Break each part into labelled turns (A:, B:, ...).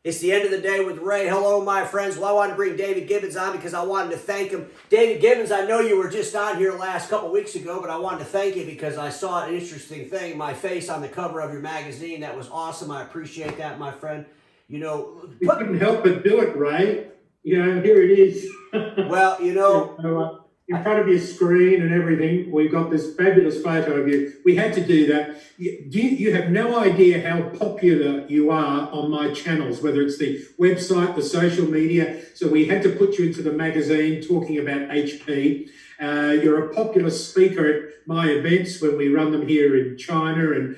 A: It's the end of the day with Ray. Hello, my friends. Well, I wanted to bring David Gibbons on because I wanted to thank him. David Gibbons, I know you were just on here last couple weeks ago, but I wanted to thank you because I saw an interesting thing. My face on the cover of your magazine. That was awesome. I appreciate that, my friend. You know,
B: we couldn't help but do it, Ray. You know, here it is.
A: Well, you know,
B: in front of your screen and everything, we've got this fabulous photo of you. We had to do that. You have no idea how popular you are on my channels, whether it's the website, the social media. So we had to put you into the magazine talking about HP. You're a popular speaker at my events when we run them here in China, and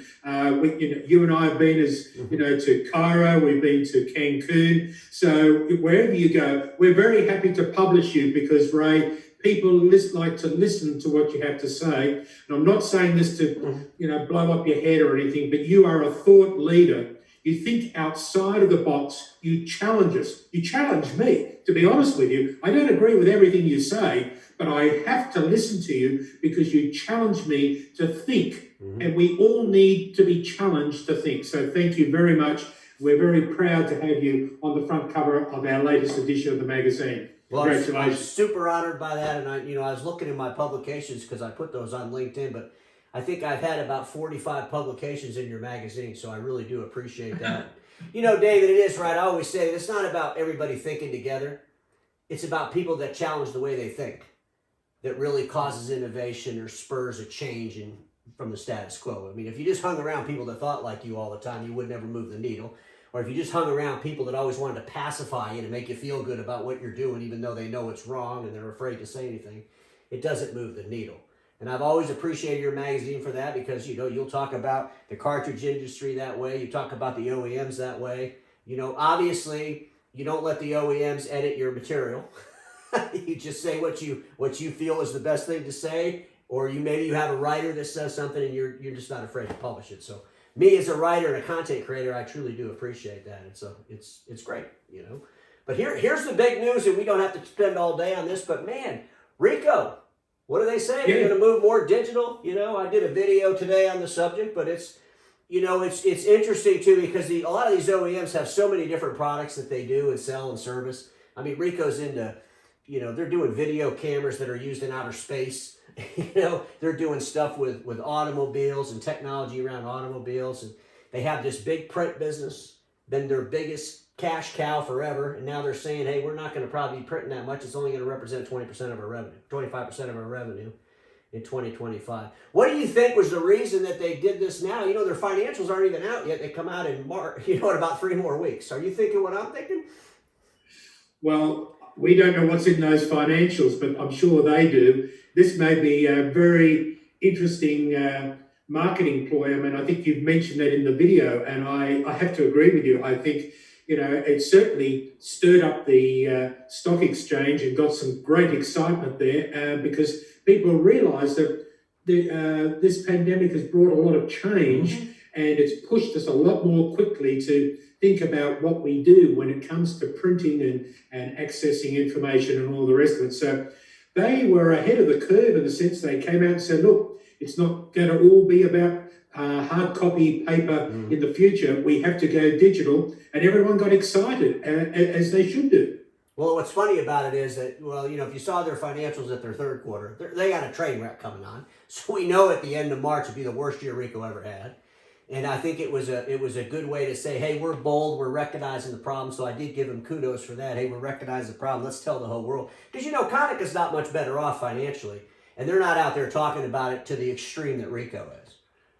B: you and I have been to Cairo, we've been to Cancun. So wherever you go, we're very happy to publish you because, Ray, people like to listen to what you have to say. And I'm not saying this to blow up your head or anything, but you are a thought leader. You think outside of the box. You challenge us. You challenge me, to be honest with you. I don't agree with everything you say, but I have to listen to you because you challenge me to think. And we all need to be challenged to think. So thank you very much. We're very proud to have you on the front cover of our latest edition of the magazine.
A: Well,
B: Congratulations.
A: I'm super honored by that, and I was looking in my publications because I put those on LinkedIn, but I think I've had about 45 publications in your magazine, so I really do appreciate that. David, it is right. I always say it's not about everybody thinking together. It's about people that challenge the way they think, that really causes innovation or spurs a change from the status quo. I mean, if you just hung around people that thought like you all the time, you would never move the needle. Or if you just hung around people that always wanted to pacify you to make you feel good about what you're doing, even though they know it's wrong and they're afraid to say anything, it doesn't move the needle. And I've always appreciated your magazine for that because, you'll talk about the cartridge industry that way. You talk about the OEMs that way. Obviously, you don't let the OEMs edit your material. You just say what you feel is the best thing to say, or maybe you have a writer that says something and you're just not afraid to publish it. So me as a writer and a content creator, I truly do appreciate that. And so it's great, But here's the big news, and we don't have to spend all day on this, but man, Ricoh, what do they say? They're going to move more digital. I did a video today on the subject, but it's interesting too because a lot of these OEMs have so many different products that they do and sell and service. I mean, Ricoh's into, they're doing video cameras that are used in outer space. They're doing stuff with automobiles and technology around automobiles, and they have this big print business, been their biggest cash cow forever, and now they're saying, hey, we're not going to probably be printing that much. It's only going to represent 20% of our revenue, 25% of our revenue in 2025. What do you think was the reason that they did this now? Their financials aren't even out yet. They come out in March, in about 3 more weeks. Are you thinking what I'm thinking?
B: Well, we don't know what's in those financials, but I'm sure they do. This may be a very interesting marketing ploy. I mean, I think you've mentioned that in the video, and I have to agree with you. I think, it certainly stirred up the stock exchange and got some great excitement there because people realise that this pandemic has brought a lot of change and it's pushed us a lot more quickly to think about what we do when it comes to printing and accessing information and all the rest of it. So they were ahead of the curve in the sense they came out and said, look, it's not going to all be about hard copy paper in the future. We have to go digital, and everyone got excited, as they should do.
A: Well, what's funny about it is that, if you saw their financials at their third quarter, they got a train wreck coming on. So we know at the end of March it'd be the worst year Ricoh ever had. And I think it was a good way to say, hey, we're bold, we're recognizing the problem. So I did give them kudos for that. Hey, we're recognizing the problem. Let's tell the whole world. Because, Konicka's not much better off financially. And they're not out there talking about it to the extreme that Ricoh is.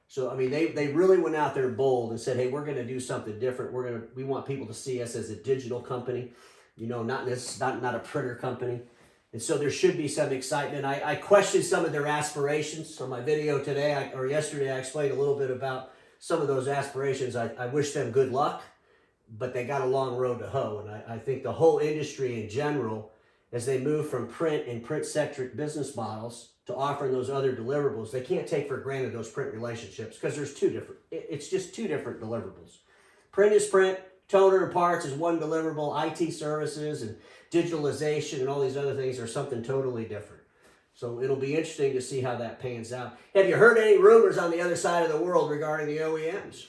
A: So, I mean, they really went out there bold and said, hey, we're going to do something different. We want people to see us as a digital company, not a printer company. And so there should be some excitement. I questioned some of their aspirations on my video today or yesterday. I explained a little bit about some of those aspirations. I wish them good luck, but they got a long road to hoe. And I think the whole industry in general, as they move from print and print-centric business models to offering those other deliverables, they can't take for granted those print relationships because it's just two different deliverables. Print is print, toner and parts is one deliverable, IT services and digitalization and all these other things are something totally different. So it'll be interesting to see how that pans out. Have you heard any rumors on the other side of the world regarding the OEMs?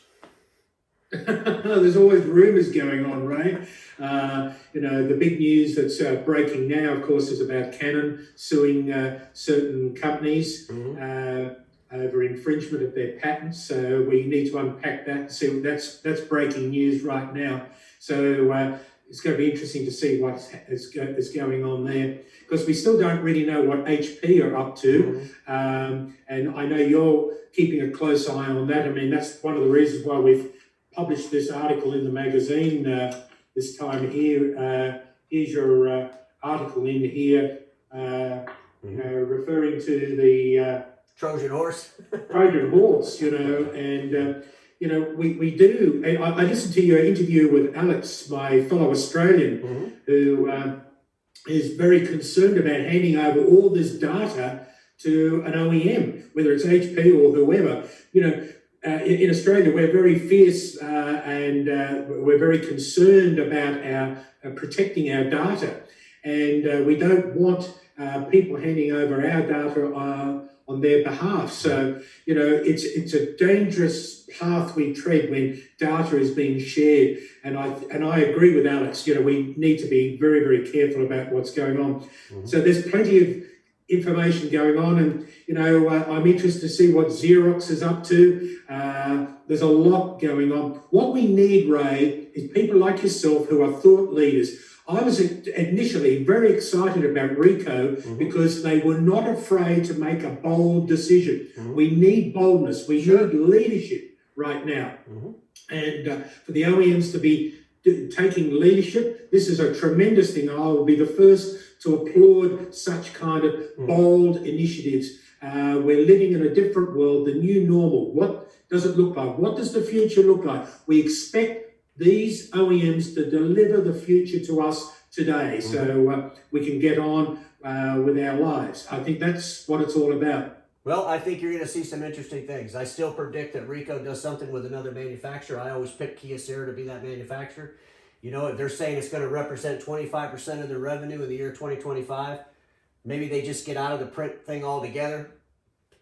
B: There's always rumours going on, Ray. The big news that's breaking now, of course, is about Canon suing certain companies over infringement of their patents. So we need to unpack that and see what that's breaking news right now. So it's going to be interesting to see what is going on there, because we still don't really know what HP are up to. And I know you're keeping a close eye on that. I mean, that's one of the reasons why we've published this article in the magazine this time here. Here's your article in here referring to the
A: Trojan horse.
B: Trojan horse, and we do. I listened to your interview with Alex, my fellow Australian, who is very concerned about handing over all this data to an OEM, whether it's HP or whoever. In Australia, we're very fierce and we're very concerned about our protecting our data, and we don't want people handing over our data on their behalf. So, it's a dangerous path we tread when data is being shared. And I agree with Alex. We need to be very, very careful about what's going on. So there's plenty of information going on, and I'm interested to see what Xerox is up to. There's a lot going on. What we need, Ray, is people like yourself who are thought leaders. I was initially very excited about Rico because they were not afraid to make a bold decision. We need boldness. We need leadership right now. And for the OEMs to be taking leadership, this is a tremendous thing. I will be the first to applaud such kind of bold initiatives. We're living in a different world, the new normal. What does it look like? What does the future look like? We expect these OEMs to deliver the future to us today, so we can get on with our lives. I think that's what it's all about.
A: Well, I think you're going to see some interesting things. I still predict that Rico does something with another manufacturer. I always pick Kyocera to be that manufacturer. They're saying it's going to represent 25% of their revenue in the year 2025. Maybe they just get out of the print thing altogether,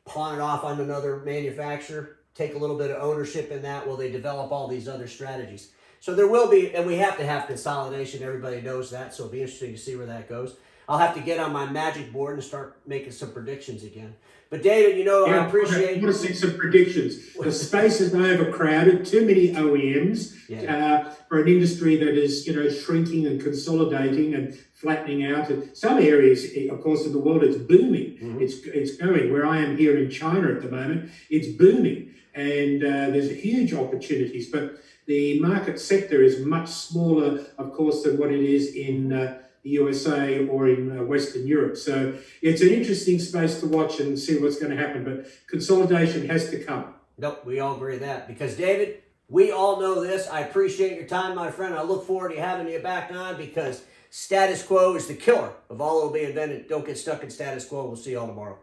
A: pawn it off on another manufacturer, take a little bit of ownership in that while they develop all these other strategies. So there will be, and we have to have consolidation. Everybody knows that, so it'll be interesting to see where that goes. I'll have to get on my magic board and start making some predictions again. But David, I appreciate...
B: I want to see some predictions. The space is overcrowded, too many OEMs for an industry that is, shrinking and consolidating and flattening out. In some areas, of course, in the world, it's booming. It's going. Where I am here in China at the moment, it's booming. And there's huge opportunities. But the market sector is much smaller, of course, than what it is in the USA or in Western Europe. So it's an interesting space to watch and see what's going to happen. But consolidation has to come.
A: Nope, we all agree with that. Because, David, we all know this. I appreciate your time, my friend. I look forward to having you back on, because status quo is the killer of all that will be invented. Don't get stuck in status quo. We'll see you all tomorrow.